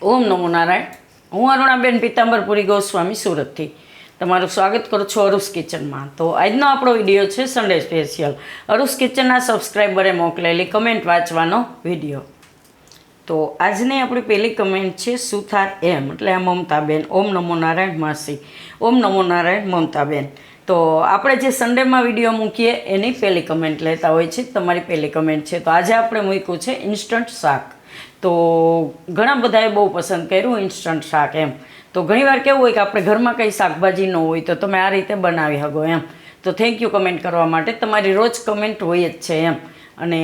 ઓમ નમો નારાયણ. હું અરુણાબેન પીતાંબરપુરી ગોસ્વામી સુરતથી તમારું સ્વાગત કરું છું અરુસ કિચનમાં. તો આજનો આપણો વિડીયો છે સન્ડે સ્પેશિયલ અરુસ કિચનના સબસ્ક્રાઈબરે મોકલેલી કમેન્ટ વાંચવાનો વિડીયો. તો આજની આપણી પહેલી કમેન્ટ છે સુથાર એમ, એટલે આ મમતાબેન. ઓમ નમો નારાયણ માસી. ઓમ નમો નારાયણ મમતાબેન. તો આપણે જે સન્ડેમાં વિડીયો મૂકીએ એની પહેલી કમેન્ટ લેતા હોય છે, તમારી પહેલી કમેન્ટ છે. તો આજે આપણે મૂક્યું છે ઇન્સ્ટન્ટ શાક. તો ઘણા બધાએ બહુ પસંદ કર્યું ઇન્સ્ટન્ટ શાક એમ. તો ઘણીવાર કેવું હોય કે આપણે ઘરમાં કંઈ શાકભાજી ન હોય તો તમે આ રીતે બનાવી શકો એમ. તો થેન્ક યુ કમેન્ટ કરવા માટે. તમારી રોજ કમેન્ટ હોય જ છે એમ. અને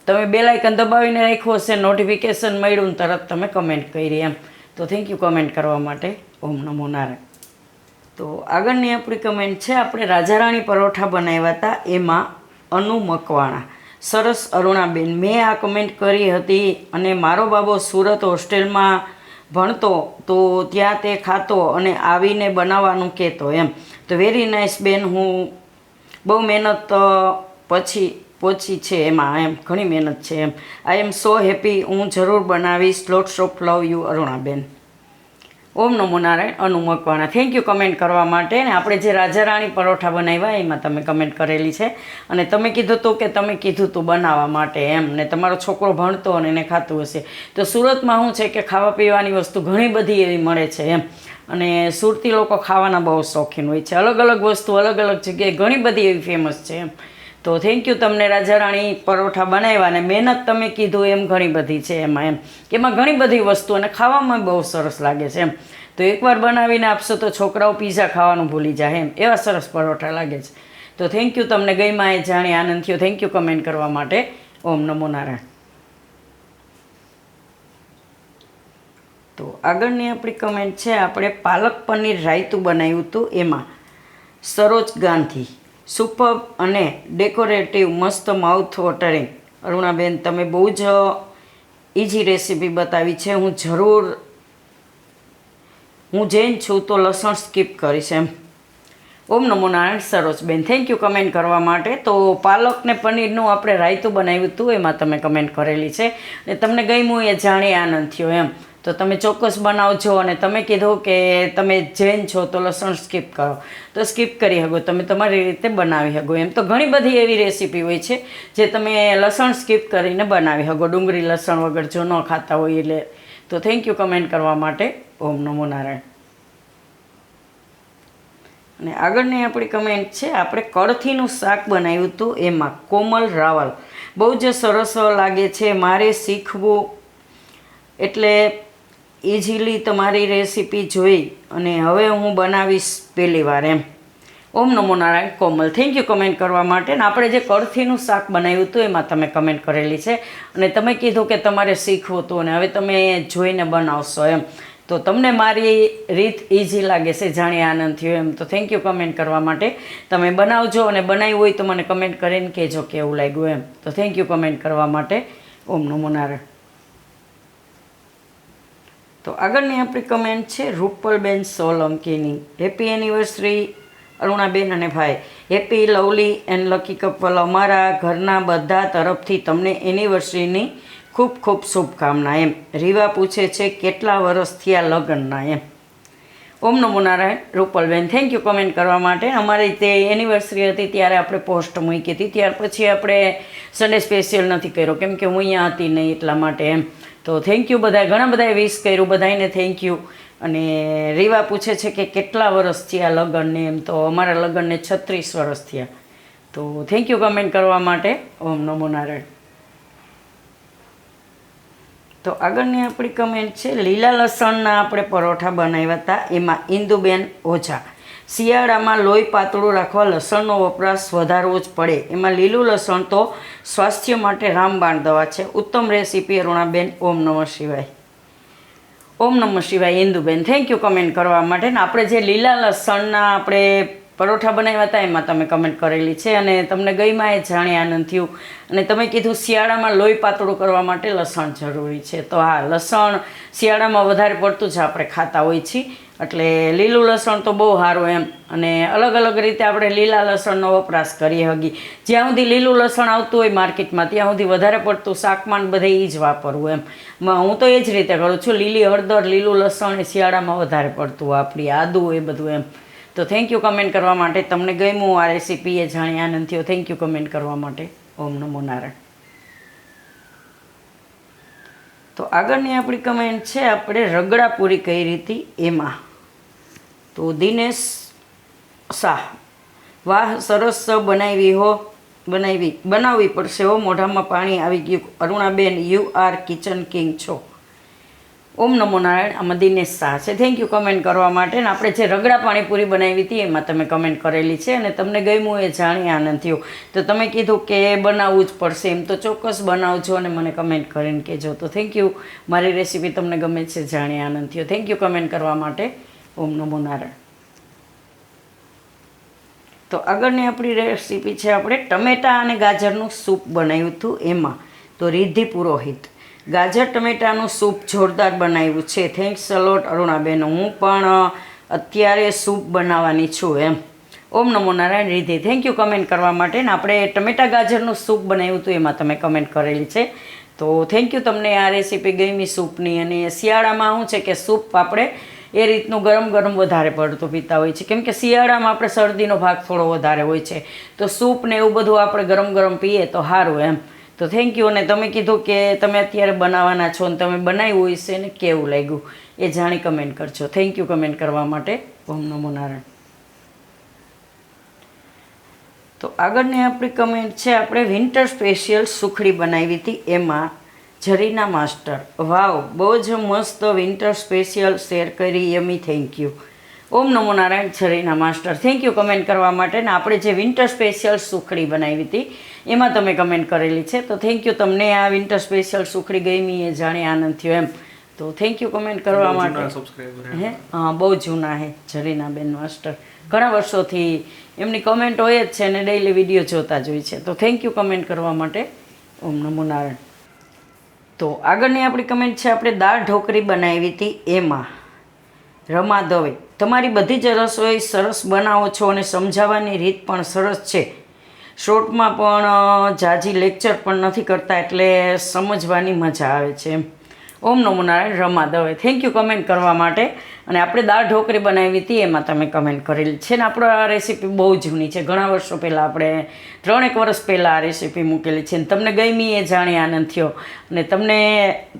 તમે બેલ આઇકન દબાવીને રાખ્યું હશે, નોટિફિકેશન મળ્યું ને તરત તમે કમેન્ટ કરી એમ. તો થેન્ક યુ કમેન્ટ કરવા માટે. ઓમ નમો નારાયણ. તો આગળની આપણી કમેન્ટ છે, આપણે રાજારાણી પરોઠા બનાવ્યા હતા, એમાં અનુ મકવાણા. સરસ અરુણાબેન, મેં આ કમેન્ટ કરી હતી અને મારો બાબો સુરત હોસ્ટેલમાં ભણતો તો ત્યાં તે ખાતો અને આવીને બનાવવાનું કહેતો એમ. તો વેરી નાઇસ બેન, હું બહુ મહેનત પહોંચી છે એમાં એમ, ઘણી મહેનત છે એમ. આઈ એમ સો હેપી, હું જરૂર બનાવીશ. લોટ્સ ઓફ લવ યુ અરુણાબેન. ઓમ નમો Narayan Anu Makwana. Thank you comment કરવા માટે. ને આપણે જે રાજારાણી પરોઠા બનાવ્યા એમાં તમે કમેન્ટ કરેલી છે અને તમે કીધું હતું કે તમે કીધું હતું બનાવવા માટે એમ, ને તમારો છોકરો ભણતો અને એને ખાતું હશે. તો સુરતમાં શું છે કે ખાવા પીવાની વસ્તુ ઘણી બધી એવી મળે છે એમ. અને સુરતી લોકો ખાવાના બહુ શોખીન હોય છે. અલગ અલગ વસ્તુ અલગ અલગ જગ્યાએ ઘણી બધી એવી ફેમસ છે એમ. તો થેન્ક યુ તમને રાજારાણી પરોઠા બનાવ્યા અને મહેનત તમે કીધું એમ ઘણી બધી છે એમાં એમ. એમાં ઘણી બધી વસ્તુ અને ખાવામાં બહુ સરસ લાગે છે એમ. તો એકવાર બનાવીને આપશો તો છોકરાઓ પીઝા ખાવાનું ભૂલી જાય એમ, એવા સરસ પરોઠા લાગે છે. તો થેન્ક યુ, તમને ગઈમાં એ જાણી આનંદ થયો. થેન્ક યુ કમેન્ટ કરવા માટે. ઓમ નમો નારાયણ. તો આગળની આપણી કમેન્ટ છે, આપણે પાલક પનીર રાયતું બનાવ્યું હતું, એમાં સરોજ ગાંધી. સુપર અને ડેકોરેટિવ, મસ્ત માઉથ વોટરિંગ. અરુણાબેન, તમે બહુ જ ઇઝી રેસીપી બતાવી છે. હું જૈન છું તો લસણ સ્કીપ કરીશ એમ. ઓમ નમો નારાયણ સરોજબેન, થેન્ક યુ કમેન્ટ કરવા માટે. તો પાલક ને પનીરનું આપણે રાયતું બનાવ્યું હતું, એમાં તમે કમેન્ટ કરેલી છે અને તમને ગમ્યું એ જાણી આનંદ થયો એમ. તો તમે ચોક્કસ બનાવજો. અને તમે કીધું કે તમે જૈન છો તો લસણ સ્કીપ કરો, તો સ્કીપ કરી શકો, તમે તમારી રીતે બનાવી શકો એમ. તો ઘણી બધી એવી રેસીપી હોય છે જે તમે લસણ સ્કીપ કરીને બનાવી શકો, ડુંગળી લસણ વગર જો ન ખાતા હોય એટલે. તો થેન્ક યુ કમેન્ટ કરવા માટે. ઓમ નમો નારાયણ. અને આગળની આપણી કમેન્ટ છે, આપણે કળથીનું શાક બનાવ્યું હતું, એમાં કોમલ રાવલ. બહુ જ સરસ લાગે છે, મારે શીખવું એટલે ઇઝીલી તમારી રેસીપી જોઈ અને હવે હું બનાવીશ પહેલી વાર એમ. ઓમ નમો નારાયણ કોમલ, થેન્ક યુ કમેન્ટ કરવા માટે. ને આપણે જે કળથીનું શાક બનાવ્યું હતું એમાં તમે કમેન્ટ કરેલી છે અને તમે કીધું કે તમારે શીખવું હતું અને હવે તમે જોઈને બનાવશો એમ. તો તમને મારી રીત ઇઝી લાગે છે, જાણી આનંદ થયો એમ. તો થેન્ક યુ કમેન્ટ કરવા માટે. તમે બનાવજો અને બનાવ્યું હોય તો મને કમેન્ટ કરીને કહેજો કેવું લાગ્યું એમ. તો થેન્ક યુ કમેન્ટ કરવા માટે. ઓમ નમો નારાયણ. તો આગળની આપણી કમેન્ટ છે, રૂપલબેન સોલંકીની. હેપી એનિવર્સરી અરુણાબેન અને ભાઈ. Happy lovely and lucky couple. અમારા ઘરના બધા તરફથી તમને એનિવર્સરીની ખૂબ ખૂબ શુભકામના એમ. રીવા પૂછે છે કેટલા વર્ષ થયા લગ્નના એમ. ઓમ નમો Narayan Rupalben, thank you comment કરવા માટે. અમારી તે એનિવર્સરી હતી ત્યારે આપણે પોસ્ટ મૂકી હતી, ત્યાર પછી આપણે સન્ડે સ્પેશિયલ નથી કર્યો કેમ કે હું અહીંયા હતી નહીં એટલા માટે એમ. તો થેન્ક યુ બધા, ઘણા બધાએ વિશ કર્યું, બધાને થેન્ક યુ. અને રીવા પૂછે છે કે કેટલા વર્ષ થયા લગ્નને એમ. તો અમારા લગ્નને 36 વર્ષ થયા. તો થેન્ક યુ કમેન્ટ કરવા માટે. ઓમ નમો નારાયણ. તો આગળની આપણી કમેન્ટ છે, લીલા લસણના આપણે પરોઠા બનાવ્યા હતા, એમાં ઇન્દુબેન ઓઝા. શિયાળામાં લોહી પાતળું રાખવા લસણનો વપરાશ વધારવો જ પડે, એમાં લીલું લસણ તો સ્વાસ્થ્ય માટે રામબાણ દવા છે. ઉત્તમ રેસીપી અરુણાબેન. ઓમ નમઃ શિવાય. ઓમ નમઃ શિવાય ઇન્દુબેન, થેન્ક યુ કમેન્ટ કરવા માટે. ને આપણે જે લીલા લસણના આપણે પરોઠા બનાવ્યા હતા એમાં તમે કમેન્ટ કરેલી છે અને તમને ગઈમાં એ જાણી આનંદ થયું. અને તમે કીધું શિયાળામાં લોહી પાતળું કરવા માટે લસણ જરૂરી છે. તો હા, લસણ શિયાળામાં વધારે પડતું જ આપણે ખાતા હોઈએ છીએ, એટલે લીલું લસણ તો બહુ સારું એમ. અને અલગ અલગ રીતે આપણે લીલા લસણનો વપરાશ કરીએ હગી. જ્યાં સુધી લીલું લસણ આવતું હોય માર્કેટમાં ત્યાં સુધી વધારે પડતું શાકમાં બધે એ જ વાપરવું એમ. હું તો એ જ રીતે કરું છું. લીલી હળદર, લીલું લસણ એ શિયાળામાં વધારે પડતું વાપરીએ, આદું એ બધું એમ. તો થેન્ક યુ કમેન્ટ કરવા માટે. તમને ગમ્યું આ રેસીપી એ જાણી આનંદ થયો. થેન્ક યુ કમેન્ટ કરવા માટે. ઓમ નમો નારાયણ. તો આગળની આપણી કમેન્ટ છે આપણે રગડા પૂરી કઈ રીતે એમાં. તો દિનેશ શાહ, વાહ સરસ બનાવવી પડશે હો, મોઢામાં પાણી આવી ગયું. Arunaben, you are kitchen king છો. ઓમ નમો નારાયણ. આમાં દિનેશ શાહ છે. થેન્ક યુ કમેન્ટ કરવા માટે. ને આપણે જે રગડા પાણીપુરી બનાવી હતી એમાં તમે કમેન્ટ કરેલી છે અને તમને ગમ્યું એ જાણી આનંદ થયો. તો તમે કીધું કે બનાવવું જ પડશે એમ, તો ચોક્કસ બનાવજો અને મને કમેન્ટ કરીને કહેજો. તો થેન્ક યુ. મારી રેસીપી તમને ગમે છે જાણી આનંદ થયો. થેન્ક યુ કમેન્ટ કરવા માટે. ઓમ નમો નારાયણ. તો આગળની આપણી રેસીપી છે આપણે ટમેટા અને ગાજરનું સૂપ બનાવ્યું હતું એમાં. તો રિદ્ધિ પુરોહિત, ગાજર ટમેટાનું સૂપ જોરદાર બનાવ્યું છે. થેન્ક્સ અલોટ અરુણાબેન. હું પણ અત્યારે સૂપ બનાવવાની છું એમ. ઓમ નમો Narayan Riddhi. Thank you comment કરવા માટે. ને આપણે ટમેટા ગાજરનું સૂપ બનાવ્યું હતું એમાં તમે કમેન્ટ કરેલી છે. તો થેન્ક યુ. તમને આ રેસીપી ગમી સૂપની. અને શિયાળામાં શું છે કે સૂપ આપણે એ રીતનું ગરમ ગરમ વધારે પડતું પીતા હોય છે, કેમ કે શિયાળામાં આપણે શરદીનો ભાગ થોડો વધારે હોય છે. તો સૂપ ને એવું બધું આપણે ગરમ ગરમ પીએ તો સારું એમ. તો થેન્ક યુ. અને તમે કીધું કે તમે અત્યારે બનાવવાના છો અને તમે બનાવ્યું હોય છે ને કેવું લાગ્યું એ જાણી કમેન્ટ કરજો. થેન્ક યુ કમેન્ટ કરવા માટે. ઓમ નમો નારાયણ. તો આગળની આપણી કમેન્ટ છે આપણે વિન્ટર સ્પેશિયલ સુખડી બનાવી હતી એમાં. ઝરીના માસ્ટર, વાવ બહુ જ મસ્ત વિન્ટર સ્પેશિયલ શેર કરી, યમી. Thank you. ઓમ નમો નારાયણ ઝરીના માસ્ટર. થેન્ક યુ કમેન્ટ કરવા માટે. ને આપણે જે વિન્ટર સ્પેશિયલ સુખડી બનાવી હતી એમાં તમે કમેન્ટ કરેલી છે. તો થેન્ક યુ. તમને આ વિન્ટર સ્પેશિયલ સુખડી ગમી એ જાણી આનંદ થયો એમ. તો થેન્ક યુ કમેન્ટ કરવા માટે. હે હા, બહુ જૂના હે ઝરીના બેન માસ્ટર. ઘણા વર્ષોથી એમની કમેન્ટ હોય જ છે અને ડેઈલી વિડીયો જોતા જ હોય છે. તો થેન્ક યુ કમેન્ટ કરવા માટે. ઓમ નમો નારાયણ. તો આગળની આપણી કમેન્ટ છે આપણે દાળ ઢોકળી બનાવી હતી એમાં. રમા દવે, તમારી બધી જ રસોઈ સરસ બનાવો છો અને સમજાવવાની રીત પણ સરસ છે. શોર્ટમાં પણ જાજી લેક્ચર પણ નથી કરતા એટલે સમજવાની મજા આવે છે એમ. ઓમ નમો Narayan Rama Dave. Thank you comment કરવા માટે. અને આપણે દાળ ઢોકળી બનાવી હતી એમાં તમે કમેન્ટ કરેલી છે. ને આપણો આ રેસીપી બહુ જૂની છે, ઘણા વર્ષો પહેલાં આપણે 3-1 વર્ષ પહેલાં આ રેસીપી મૂકેલી છે. ને તમને ગમી એ જાણી આનંદ થયો. અને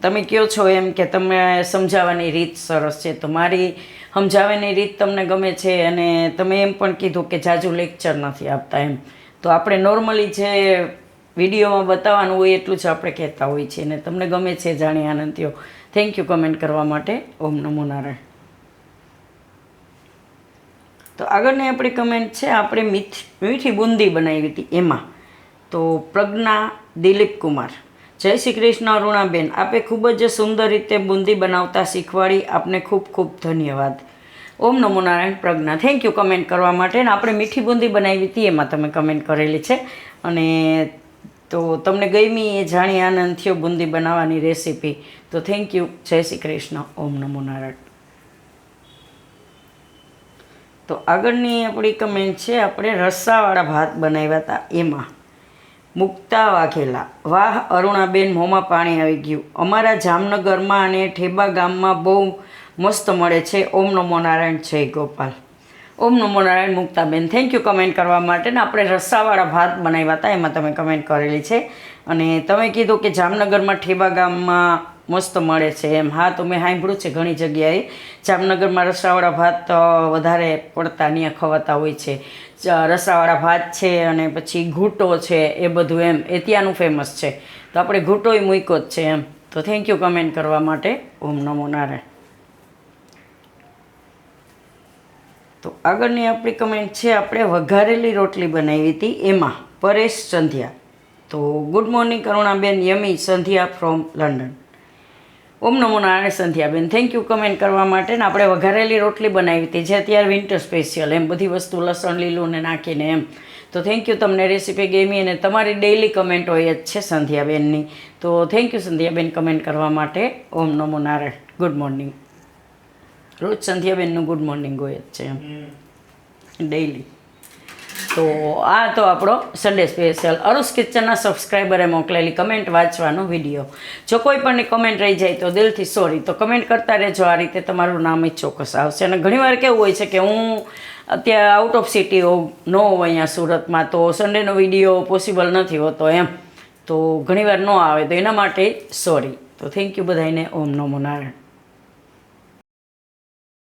તમે કહો છો એમ કે તમે સમજાવવાની રીત સરસ છે, તો મારી સમજાવવાની રીત તમને ગમે છે. અને તમે એમ પણ કીધું કે જાજુ લેક્ચર નથી આપતા એમ. તો આપણે નોર્મલી જે વિડીયોમાં બતાવવાનું હોય એટલું જ આપણે કહેતા હોઈએ છીએ ને તમને ગમે છે જાણી આનંદ થયો. થેન્ક યુ કમેન્ટ કરવા માટે. ઓમ નમો નારાયણ. તો આગળની આપણી કમેન્ટ છે આપણે મીઠી બુંદી બનાવી હતી એમાં. તો પ્રજ્ઞા દિલીપ કુમાર, જય શ્રી કૃષ્ણ અરુણાબેન, આપે ખૂબ જ સુંદર રીતે બુંદી બનાવતા શીખવાડી, આપને ખૂબ ખૂબ ધન્યવાદ. ઓમ નમો નારાયણ પ્રજ્ઞા. થેન્ક યુ કમેન્ટ કરવા માટે. ને આપણે મીઠી બુંદી બનાવી હતી એમાં તમે કમેન્ટ કરેલી છે. અને તો તમને ગમી એ જાણી આનંદ થયો બુંદી બનાવવાની રેસીપી. તો થેન્ક યુ. જય શ્રી કૃષ્ણ. ઓમ નમો નારાયણ. તો આગળની આપણી કમેન્ટ છે આપણે રસ્સાવાળા ભાત બનાવ્યા હતા એમાં. મુક્તા વાઘેલા, વાહ અરુણાબેન મોંમાં પાણી આવી ગયું. અમારા જામનગરમાં અને ઠેબા ગામમાં બહુ મસ્ત મળે છે. ઓમ નમો નારાયણ. જય ગોપાલ. ઓમ નમો Narayan Muktaben. Thank you comment કરવા માટે. ને આપણે રસ્સાવાળા ભાત બનાવ્યા હતા એમાં તમે કમેન્ટ કરેલી છે. અને તમે કીધું કે જામનગરમાં ઠેબા ગામમાં મસ્ત મળે છે એમ. હા, તો મેં સાંભળ્યું છે ઘણી જગ્યાએ જામનગરમાં રસાવાળા ભાત વધારે પડતા ત્યાં ખવાતા હોય છે. રસાવાળા ભાત છે અને પછી ઘૂંટો છે એ બધું એમ એ ત્યાંનું ફેમસ છે. તો આપણે ઘૂંટોય મૂક્યો જ છે એમ. તો થેન્ક યુ કમેન્ટ કરવા માટે. ઓમ નમો નારાયણ. તો આગળની આપણી કમેન્ટ છે આપણે વઘારેલી રોટલી બનાવી હતી એમાં. પરેશ સંધ્યા, તો ગુડ મોર્નિંગ કરુણાબેન, યમી સંધ્યા ફ્રોમ લંડન. ઓમ નમો નારાયણ સંધ્યાબેન, થેન્ક યુ કમેન્ટ કરવા માટે. ને આપણે વઘારેલી રોટલી બનાવી હતી જે અત્યારે વિન્ટર સ્પેશિયલ, એમ બધી વસ્તુ લસણ લીલું ને નાખીને એમ. તો થેન્ક યુ, તમને રેસીપી ગમી અને તમારી ડેઈલી કમેન્ટ હોય જ છે સંધ્યાબેનની. તો થેન્ક યુ સંધ્યાબેન કમેન્ટ કરવા માટે. ઓમ નમો નારાયણ, ગુડ મોર્નિંગ. રોજ સંધ્યાબેનનું ગુડ મોર્નિંગ હોય જ છે એમ ડેઈલી. તો આ તો આપણો સન્ડે સ્પેશિયલ અરુસ કિચનના સબસ્ક્રાઈબરે મોકલેલી કમેન્ટ વાંચવાનો વિડીયો. જો કોઈ પણની કમેન્ટ રહી જાય તો દિલથી સોરી, તો કમેન્ટ કરતા રહેજો, આ રીતે તમારું નામ જ ચોક્કસ આવશે. અને ઘણીવાર કેવું હોય છે કે હું અત્યારે આઉટ ઓફ સિટી હોઉં, ન હોઉં અહીંયા સુરતમાં, તો સન્ડેનો વિડીયો પોસિબલ નથી હોતો એમ, તો ઘણીવાર ન આવે, તો એના માટે સોરી. તો થેન્ક યુ બધાને. ઓમ નમો નારાયણ.